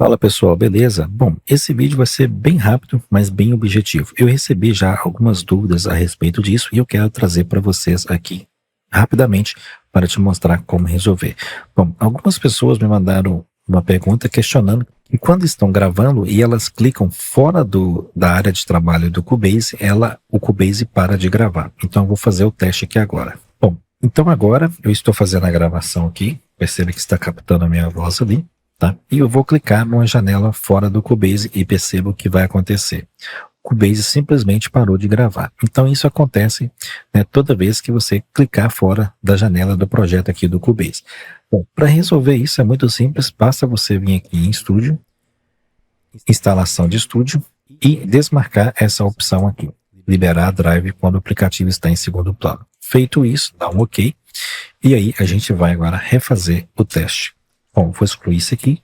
Fala pessoal, beleza? Bom, esse vídeo vai ser bem rápido, mas bem objetivo. Eu recebi já algumas dúvidas a respeito disso e eu quero trazer para vocês aqui rapidamente para te mostrar como resolver. Bom, algumas pessoas me mandaram uma pergunta questionando que quando estão gravando e elas clicam fora da área de trabalho do Cubase, o Cubase para de gravar. Então eu vou fazer o teste aqui agora. Bom, então agora eu estou fazendo a gravação aqui, perceba que está captando a minha voz ali. Tá? E eu vou clicar numa janela fora do Cubase e percebo o que vai acontecer. O Cubase simplesmente parou de gravar. Então isso acontece, né, toda vez que você clicar fora da janela do projeto aqui do Cubase. Bom, para resolver isso é muito simples, basta você vir aqui em Estúdio, Instalação de Estúdio e desmarcar essa opção aqui, liberar Drive quando o aplicativo está em segundo plano. Feito isso, dá um OK e aí a gente vai agora refazer o teste. Bom, vou excluir isso aqui,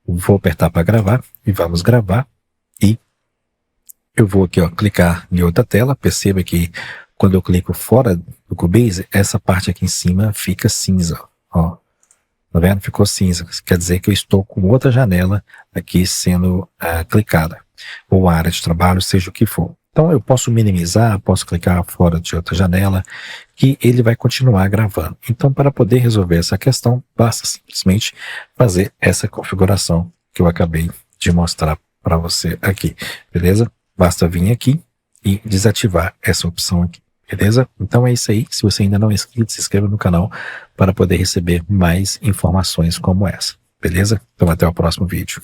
vou apertar para gravar e vamos gravar e eu vou aqui clicar em outra tela, perceba que quando eu clico fora do Cubase, essa parte aqui em cima fica cinza, ó, tá vendo? Ficou cinza, quer dizer que eu estou com outra janela aqui sendo clicada, ou a área de trabalho, seja o que for. Então eu posso minimizar, posso clicar fora de outra janela, que ele vai continuar gravando. Então para poder resolver essa questão, basta simplesmente fazer essa configuração que eu acabei de mostrar para você aqui, beleza? Basta vir aqui e desativar essa opção aqui, beleza? Então é isso aí, se você ainda não é inscrito, se inscreva no canal para poder receber mais informações como essa, beleza? Então até o próximo vídeo.